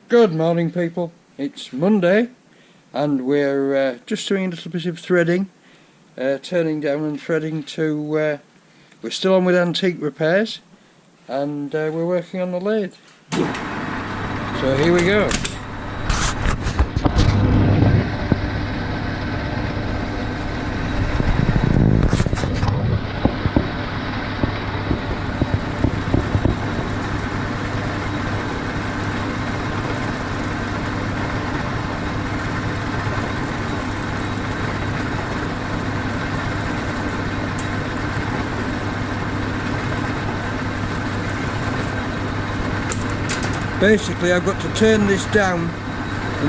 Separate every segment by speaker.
Speaker 1: Good morning, people. It's Monday and we're just doing a little bit of threading, turning down and threading to we're still on with antique repairs, and we're working on the lathe. So here we go. Basically, I've got to turn this down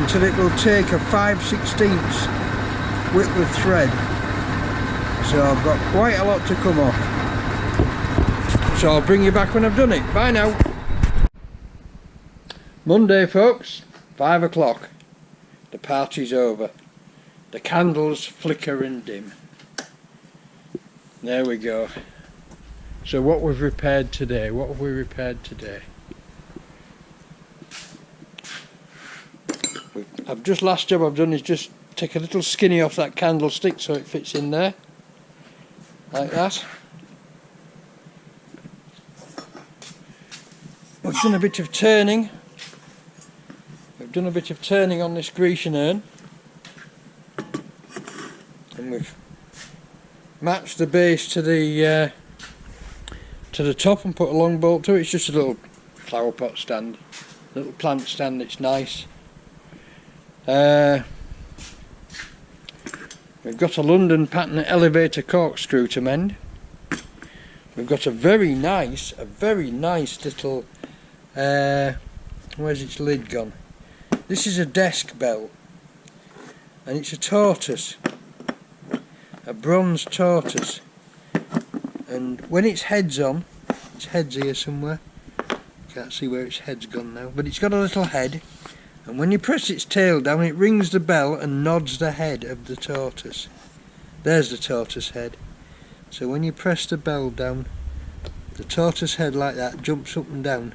Speaker 1: until it will take a 5/16 width of thread. So I've got quite a lot to come off. So I'll bring you back when I've done it. Bye now. Monday, folks, 5 o'clock. The party's over. The candles flicker and dim. There we go. So what we've repaired today? What have we repaired today? Last job I've done is just take a little skinny off that candlestick so it fits in there, like that. We've done a bit of turning. We've done a bit of turning on this Grecian urn, and we've matched the base to the top and put a long bolt to it. It's just a little flower pot stand, little plant stand. It's nice. We've got a London pattern elevator corkscrew to mend. We've got a very nice little, where's its lid gone? This is a desk bell, and it's a tortoise, a bronze tortoise, and when its head's on, its head's here somewhere, can't see where its head's gone now, but it's got a little head. And when you press its tail down, it rings the bell and nods the head of the tortoise. There's the tortoise head. So when you press the bell down, the tortoise head like that jumps up and down.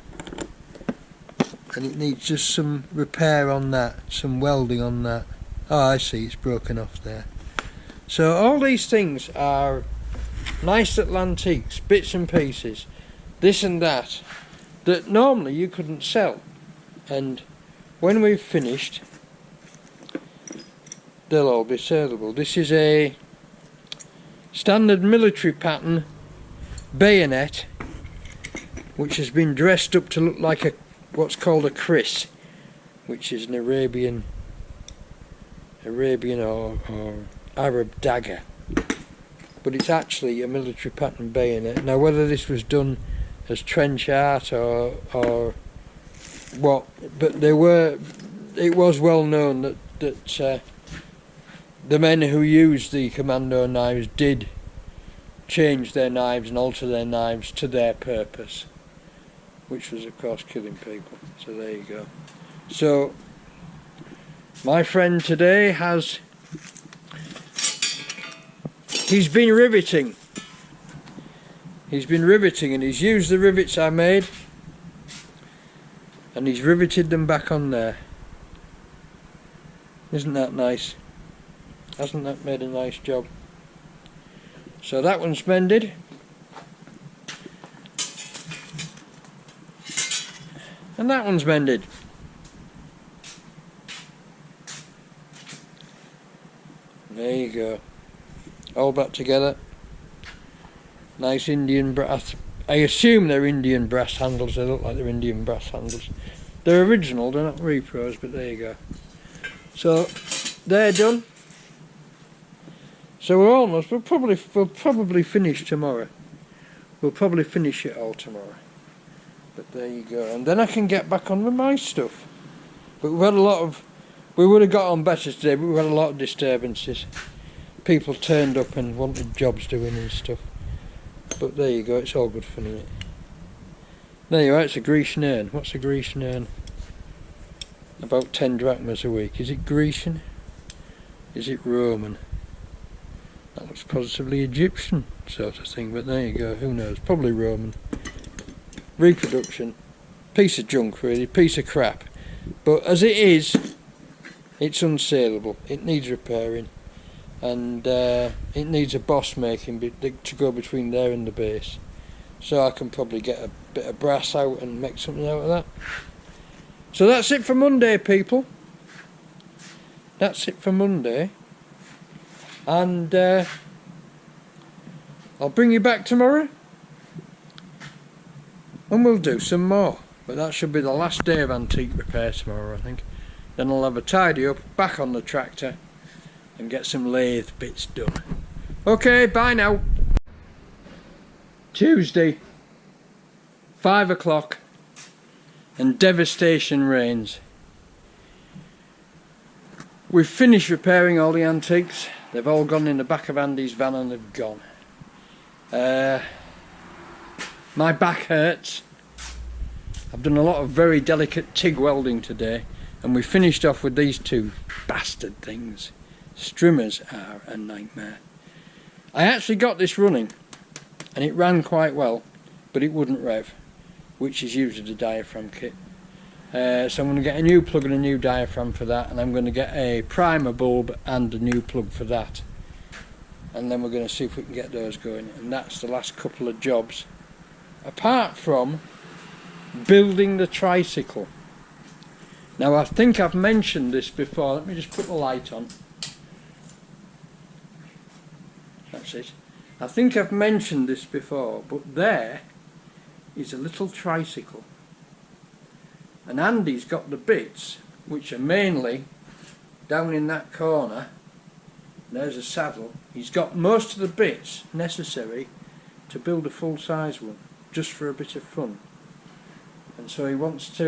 Speaker 1: And it needs just some repair on that, some welding on that. Oh, I see, it's broken off there. So all these things are nice little antiques, bits and pieces, this and that normally you couldn't sell. And when we've finished, they'll all be saleable. This is a standard military pattern bayonet, which has been dressed up to look like what's called a kris, which is an Arabian or Arab dagger. But it's actually a military pattern bayonet. Now, whether this was done as trench art or what, but it was well known that the men who used the commando knives did change their knives and alter their knives to their purpose, which was of course killing people. So there you go. So my friend today he's been riveting and he's used the rivets I made, and he's riveted them back on there. Isn't that nice? Hasn't that made a nice job? So that one's mended. And that one's mended. There you go. All back together. Nice Indian brass. I assume they're Indian brass handles. They look like they're Indian brass handles. They're original, they're not repros, but there you go. So they're done. So we'll probably finish tomorrow. We'll probably finish it all tomorrow. But there you go. And then I can get back on with my stuff. But we've had we would have got on better today, but we've had a lot of disturbances. People turned up and wanted jobs doing and stuff. But there you go, it's all good fun, isn't it? There you are, it's a Grecian urn. What's a Grecian urn? About 10 drachmas a week. Is it Grecian? Is it Roman? That looks positively Egyptian sort of thing, but there you go, who knows? Probably Roman. Reproduction. Piece of junk really, piece of crap. But as it is, it's unsaleable. It needs repairing, and it needs a boss making to go between there and the base. So I can probably get a bit of brass out and make something out of that. So that's it for Monday, people. That's it for Monday. And I'll bring you back tomorrow and we'll do some more. But that should be the last day of antique repair tomorrow, I think. Then I'll have a tidy up, back on the tractor, and get some lathe bits done. Okay, bye now. Tuesday, 5 o'clock, and devastation reigns. We've finished repairing all the antiques. They've all gone in the back of Andy's van and they've gone. My back hurts. I've done a lot of very delicate TIG welding today, and we finished off with these two bastard things. Strimmers are a nightmare. I actually got this running, and it ran quite well, but it wouldn't rev, which is usually the diaphragm kit. So I'm going to get a new plug and a new diaphragm for that, and I'm going to get a primer bulb and a new plug for that, and then we're going to see if we can get those going. And that's the last couple of jobs, apart from building the tricycle. Now I think I've mentioned this before. Let me just put the light on. That's it. I think I've mentioned this before, but there is a little tricycle, and Andy's got the bits which are mainly down in that corner. There's a saddle. He's got most of the bits necessary to build a full-size one, just for a bit of fun. And so he wants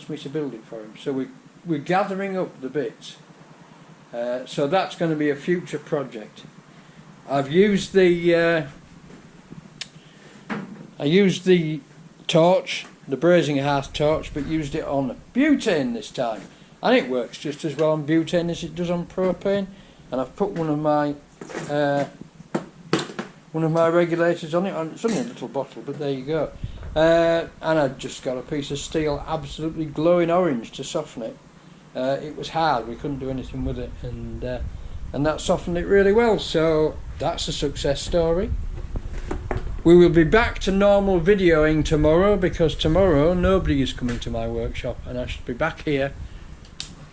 Speaker 1: me to build it for him. So we're gathering up the bits. So that's going to be a future project. I've used the torch, the brazing hearth torch, but used it on butane this time, and it works just as well on butane as it does on propane. And I've put one of my regulators on it. It's only a little bottle, but there you go. And I've just got a piece of steel, absolutely glowing orange, to soften it. It was hard; we couldn't do anything with it, and that softened it really well. So that's a success story. We will be back to normal videoing tomorrow, because tomorrow nobody is coming to my workshop, and I should be back here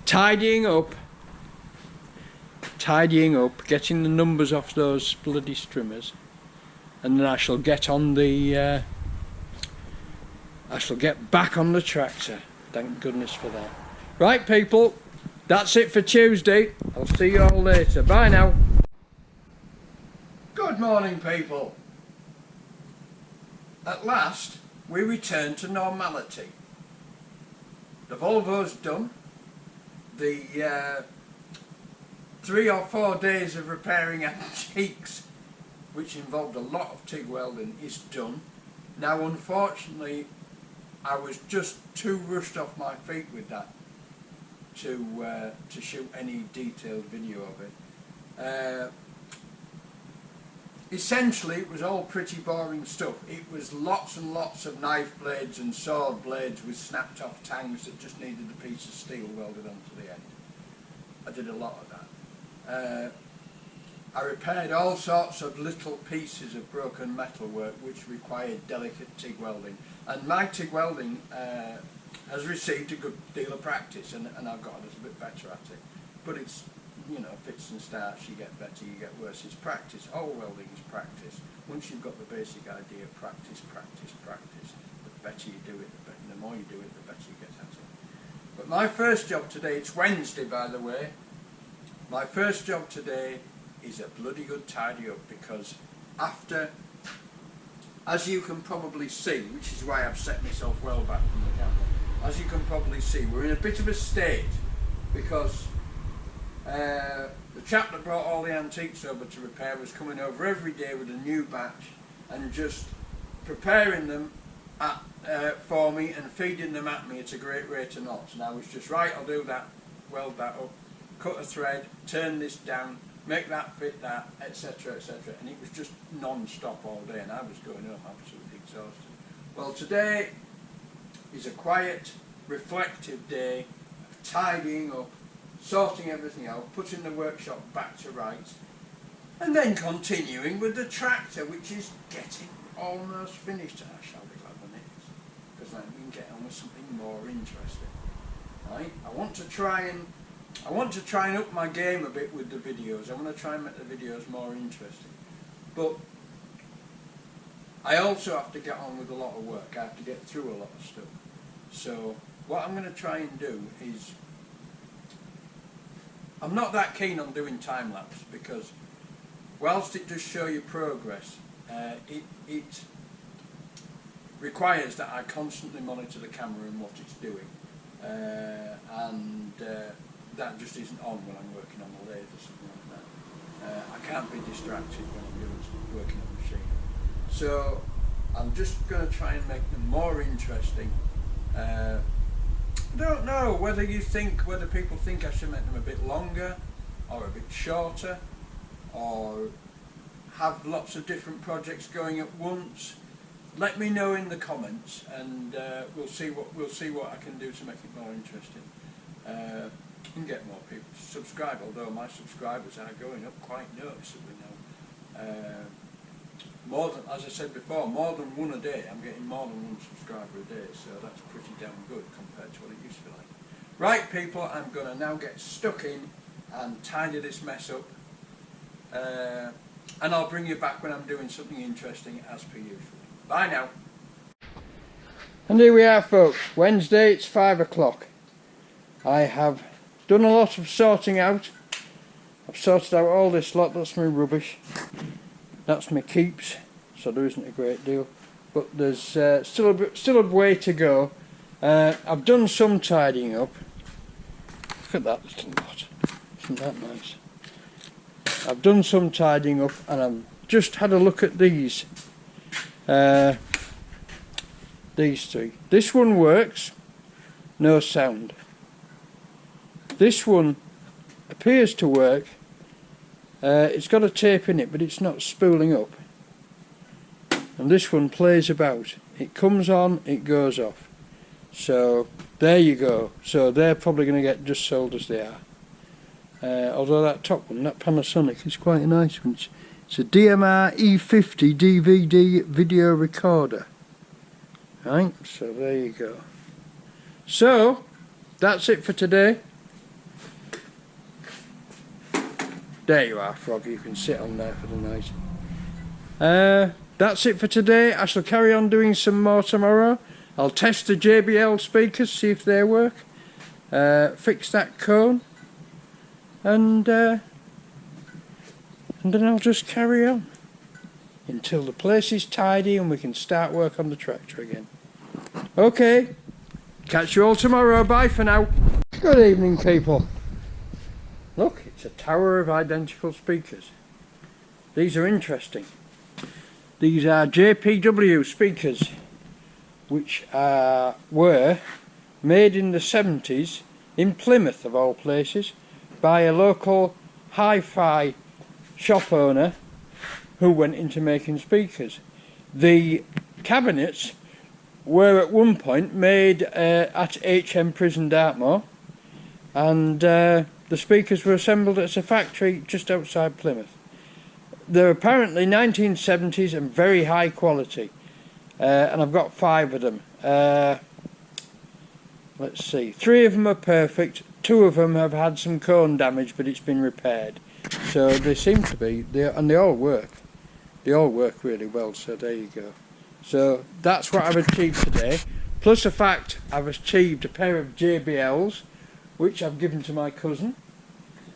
Speaker 1: tidying up, getting the numbers off those bloody strimmers, and then I shall get on the I shall get back on the tractor. Thank goodness for that. Right, people, that's it for Tuesday. I'll see you all later. Bye now. Good morning, people. At last, we return to normality. The Volvo's done. The 3 or 4 days of repairing antiques, which involved a lot of TIG welding, is done. Now, unfortunately, I was just too rushed off my feet with that to shoot any detailed video of it. Essentially, it was all pretty boring stuff. It was lots and lots of knife blades and sword blades with snapped off tangs that just needed a piece of steel welded onto the end. I did a lot of that. I repaired all sorts of little pieces of broken metal work which required delicate TIG welding, and my TIG welding has received a good deal of practice, and I've got a little bit better at it. But it's, you know, fits and starts, you get better, you get worse. It's practice. All welding is practice. Once you've got the basic idea, practice. The better you do it, the more you do it, the better you get at it. But my first job today, it's Wednesday by the way, my first job today is a bloody good tidy up, because after, as you can probably see, which is why I've set myself well back from the camera, as you can probably see, we're in a bit of a state, because the chap that brought all the antiques over to repair was coming over every day with a new batch and just preparing them for me and feeding them at me at a great rate of knots. And I was just, right, I'll do that, weld that up, cut a thread, turn this down, make that fit that, etc, etc. And it was just non-stop all day, and I was going home absolutely exhausted. Well, today is a quiet, reflective day tidying up, sorting everything out, putting the workshop back to rights, and then continuing with the tractor, which is getting almost finished. I shall be glad when it is, because then we can get on with something more interesting. Right? I want to try and up my game a bit with the videos. I want to try and make the videos more interesting. But I also have to get on with a lot of work. I have to get through a lot of stuff. So what I'm going to try and do is, I'm not that keen on doing time-lapse, because whilst it does show you progress, it requires that I constantly monitor the camera and what it's doing. That just isn't on when I'm working on the lathe or something like that. I can't be distracted when I'm working on the machine. So I'm just going to try and make them more interesting. I don't know whether people think I should make them a bit longer or a bit shorter, or have lots of different projects going at once. Let me know in the comments, and we'll see what I can do to make it more interesting, and get more people to subscribe. Although my subscribers are going up quite noticeably now. More than, as I said before, more than one a day. I'm getting more than one subscriber a day, so that's pretty damn good compared to what it used to be like. Right, people, I'm going to now get stuck in and tidy this mess up, and I'll bring you back when I'm doing something interesting as per usual. Bye now. And here we are, folks. Wednesday, it's 5 o'clock. I have done a lot of sorting out. I've sorted out all this lot. That's my rubbish. That's my keeps. So there isn't a great deal, but there's still a way to go. I've done some tidying up. Look at that little lot. Isn't that nice? I've done some tidying up, and I've just had a look at these. These three. This one works, no sound. This one appears to work. It's got a tape in it, but it's not spooling up. And this one plays about. It comes on, it goes off. So there you go. So they're probably going to get just sold as they are. Although that top one, that Panasonic, is quite a nice one. It's a DMR E50 DVD video recorder. Right, so there you go. So that's it for today. There you are, Frog, you can sit on there for the night. That's it for today. I shall carry on doing some more tomorrow. I'll test the JBL speakers, see if they work. Fix that cone. And then I'll just carry on until the place is tidy and we can start work on the tractor again. Okay, catch you all tomorrow. Bye for now. Good evening, people. Look, it's a tower of identical speakers. These are interesting. These are JPW speakers, which were made in the 70s in Plymouth, of all places, by a local hi-fi shop owner who went into making speakers. The cabinets were at one point made at HM Prison Dartmoor, and the speakers were assembled at a factory just outside Plymouth. They're apparently 1970s and very high quality, and I've got 5 of them. Let's see, 3 of them are perfect, 2 of them have had some cone damage, but it's been repaired. So they seem to be, and they all work. They all work really well, so there you go. So that's what I've achieved today, plus the fact I've achieved a pair of JBLs, which I've given to my cousin,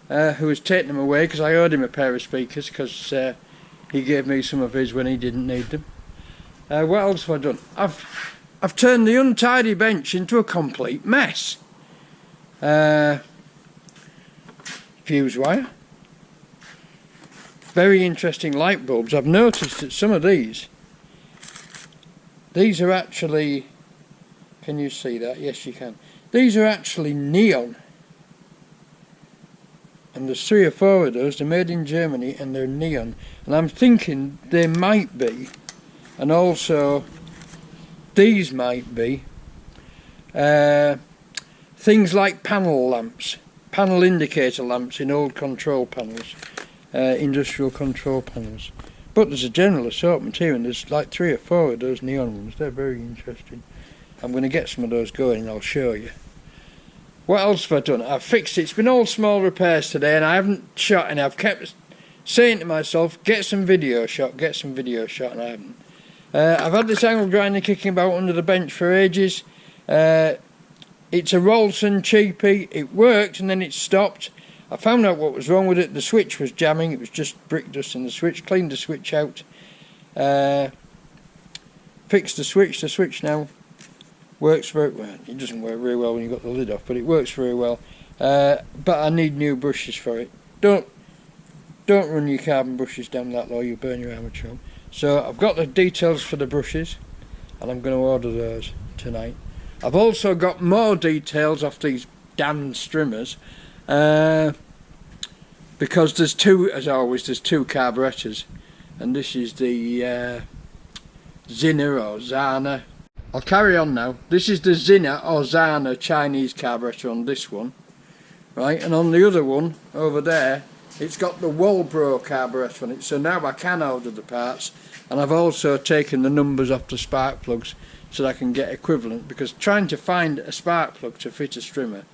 Speaker 1: who has taken them away because I owed him a pair of speakers, because he gave me some of his when he didn't need them. What else have I done? I've turned the untidy bench into a complete mess. Fuse wire. Very interesting light bulbs. I've noticed that some of these are actually, can you see that? Yes, you can. These are actually neon. And there's 3 or 4 of those. They're made in Germany and they're neon. And I'm thinking they might be, and also these might be, things like panel lamps, panel indicator lamps in old control panels, industrial control panels. But there's a general assortment here, and there's like 3 or 4 of those neon ones. They're very interesting. I'm going to get some of those going and I'll show you. What else have I done? I've fixed it. It's been all small repairs today, and I haven't shot any. I've kept saying to myself, get some video shot, and I haven't. I've had this angle grinder kicking about under the bench for ages. It's a Rolson cheapie. It worked and then it stopped. I found out what was wrong with it. The switch was jamming. It was just brick dust in the switch. Cleaned the switch out. Fixed the switch. The switch now works very well. It doesn't work very well when you've got the lid off, but it works very well. But I need new brushes for it. Don't run your carbon brushes down that low. You'll burn your armature. So I've got the details for the brushes, and I'm going to order those tonight. I've also got more details off these damn strimmers, because there's 2, as always, there's 2 carburettors, and this is the Zinner or Zana. I'll carry on now. This is the Zinner or Zana Chinese carburetor on this one, right? And on the other one over there, it's got the Walbro carburetor on it. So now I can order the parts, and I've also taken the numbers off the spark plugs so that I can get equivalent, because trying to find a spark plug to fit a strimmer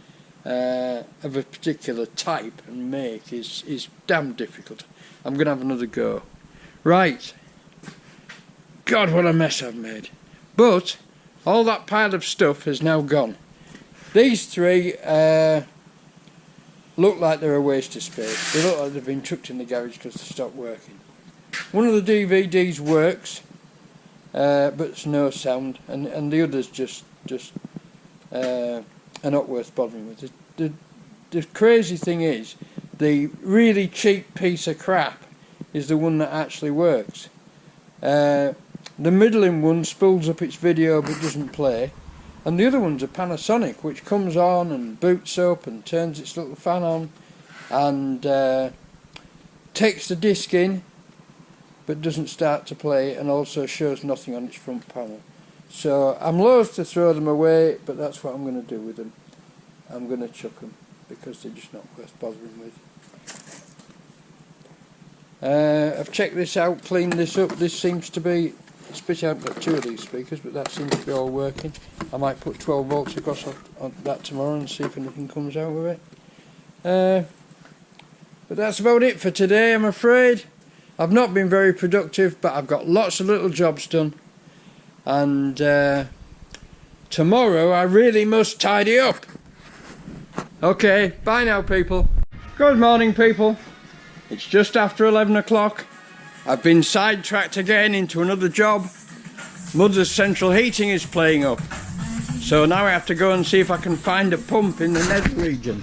Speaker 1: of a particular type and make is damn difficult. I'm going to have another go. Right. God, what a mess I've made. But all that pile of stuff has now gone. These 3 look like they're a waste of space. They look like they've been chucked in the garage because they stopped working. One of the DVDs works, but it's no sound, and the others just are not worth bothering with. The crazy thing is, the really cheap piece of crap is the one that actually works. The middling one spools up its video but doesn't play, and the other one's a Panasonic, which comes on and boots up and turns its little fan on and takes the disc in but doesn't start to play, and also shows nothing on its front panel. So I'm loath to throw them away, but that's what I'm going to do with them. I'm going to chuck them because they're just not worth bothering with. I've checked this out, cleaned this up. This seems to be, especially I've got 2 of these speakers, but that seems to be all working. I might put 12 volts across on that tomorrow and see if anything comes out of it. But that's about it for today, I'm afraid. I've not been very productive, but I've got lots of little jobs done. And tomorrow I really must tidy up. Okay, bye now, people. Good morning, people. It's just after 11 o'clock. I've been sidetracked again into another job. Mother's central heating is playing up. So now I have to go and see if I can find a pump in the nether region.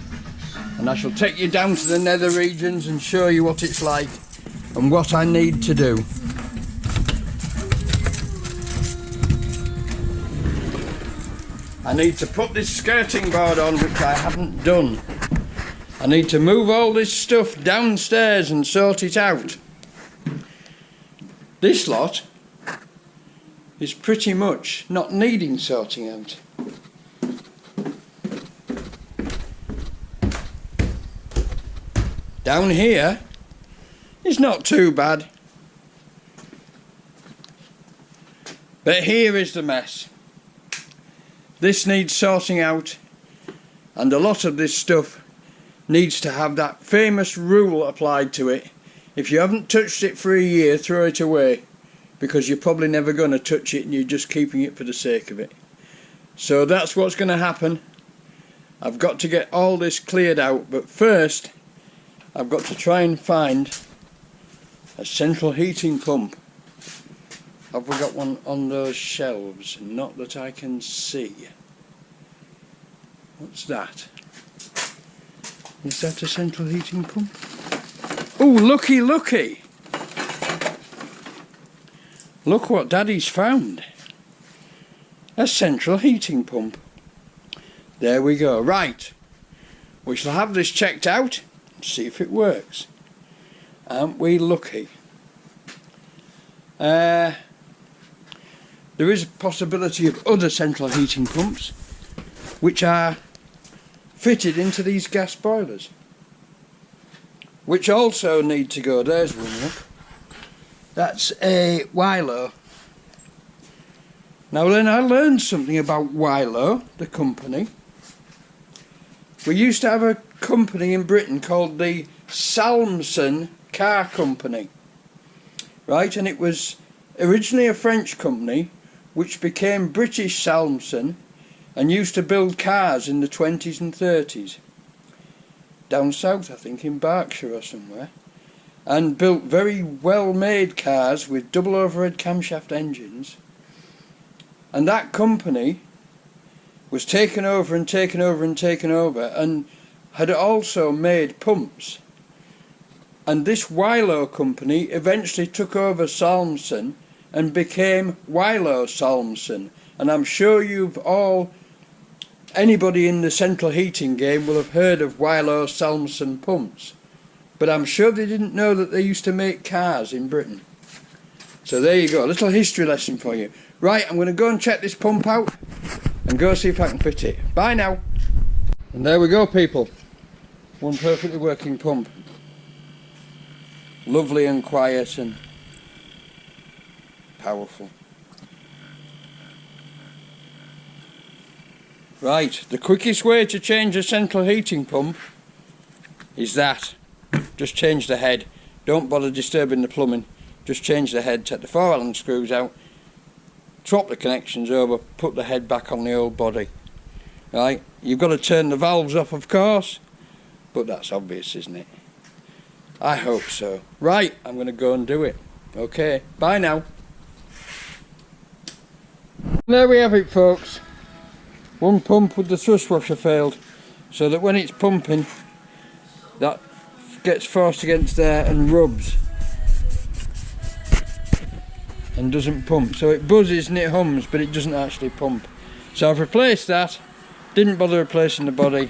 Speaker 1: And I shall take you down to the nether regions and show you what it's like and what I need to do. I need to put this skirting board on, which I haven't done. I need to move all this stuff downstairs and sort it out. This lot is pretty much not needing sorting out. Down here is not too bad. But here is the mess. This needs sorting out, and a lot of this stuff needs to have that famous rule applied to it. If you haven't touched it for a year, throw it away, because you're probably never going to touch it and you're just keeping it for the sake of it. So that's what's going to happen. I've got to get all this cleared out, but first I've got to try and find a central heating pump. Have we got one on those shelves? Not that I can see. What's that? Is that a central heating pump? Oh, looky, looky! Look what Daddy's found. A central heating pump. There we go. Right. We shall have this checked out and see if it works. Aren't we lucky? There is a possibility of other central heating pumps which are fitted into these gas boilers, which also need to go. There's one, look. That's a Wilo. Now then, I learned something about Wilo, the company. We used to have a company in Britain called the Salmson Car Company, right? And it was originally a French company which became British Salmson and used to build cars in the 20s and 30s. Down south, I think, in Berkshire or somewhere. And built very well-made cars with double overhead camshaft engines. And that company was taken over and taken over and taken over, and had also made pumps. And this Wilo company eventually took over Salmson and became Wilo Salmson. And I'm sure you've all, anybody in the central heating game will have heard of Wilo Salmson pumps. But I'm sure they didn't know that they used to make cars in Britain. So there you go, a little history lesson for you. Right, I'm going to go and check this pump out and go see if I can fit it. Bye now. And there we go, people. One perfectly working pump. Lovely and quiet and powerful. Right, the quickest way to change a central heating pump is that. Just change the head. Don't bother disturbing the plumbing. Just change the head, take the 4 Allen screws out, swap the connections over, put the head back on the old body. Right, you've got to turn the valves off, of course, but that's obvious, isn't it? I hope so. Right, I'm going to go and do it. Okay, bye now. There we have it, folks. One pump with the thrust washer failed, so that when it's pumping, that gets forced against there and rubs and doesn't pump. So it buzzes and it hums, but it doesn't actually pump. So I've replaced that, didn't bother replacing the body,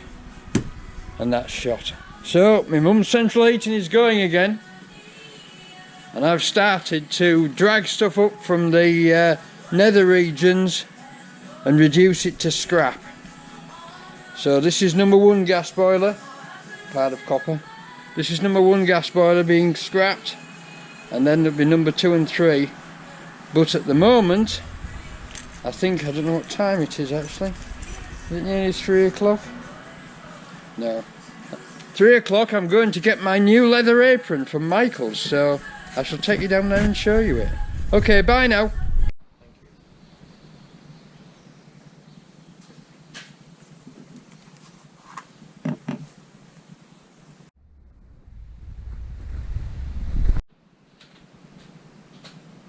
Speaker 1: and that's shot. So my mum's central heating is going again, and I've started to drag stuff up from the nether regions and reduce it to scrap. So this is number 1 gas boiler, part of copper. This is number 1 gas boiler being scrapped, and then there'll be number 2 and 3. But at the moment, I don't know what time it is actually. Is it nearly 3 o'clock? No. 3 o'clock, I'm going to get my new leather apron from Michael's, so I shall take you down there and show you it. Okay, bye now.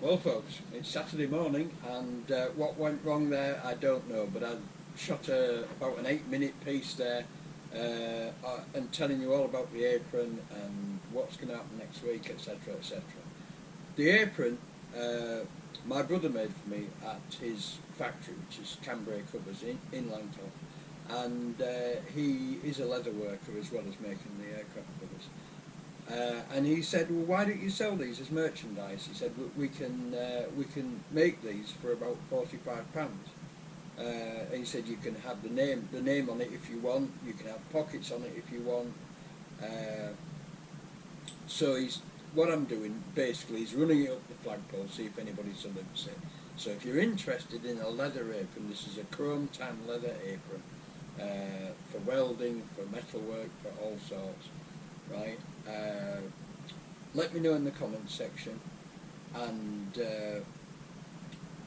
Speaker 1: Well folks, it's Saturday morning, and what went wrong there I don't know, but I shot about an 8-minute piece there and telling you all about the apron and what's going to happen next week, etc, etc. The apron my brother made for me at his factory, which is Cambrai Covers in Langton, and he is a leather worker as well as making the aircraft covers. And he said, well, why don't you sell these as merchandise? He said, we can make these for about £45. He said you can have the name on it if you want, you can have pockets on it if you want. So what I'm doing basically is running it up the flagpole, see if anybody selects it. So if you're interested in a leather apron, this is a chrome tan leather apron for welding, for metalwork, for all sorts. Right, let me know in the comments section, and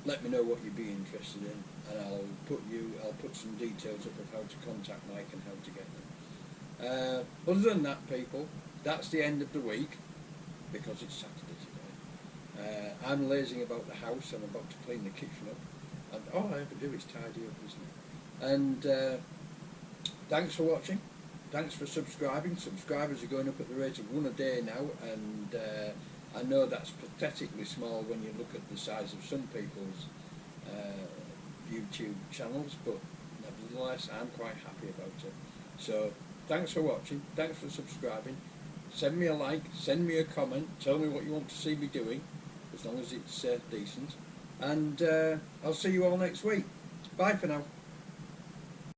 Speaker 1: let me know what you'd be interested in, and I'll put some details up of how to contact Mike and how to get them. Other than that, people, that's the end of the week, because it's Saturday today. I'm lazing about the house. I'm about to clean the kitchen up, and all I have to do is tidy up, isn't it? And thanks for watching. Thanks for subscribing. Subscribers are going up at the rate of 1 a day now, and I know that's pathetically small when you look at the size of some people's YouTube channels, but nevertheless I'm quite happy about it. So thanks for watching, thanks for subscribing. Send me a like, send me a comment, tell me what you want to see me doing, as long as it's decent, and I'll see you all next week. Bye for now.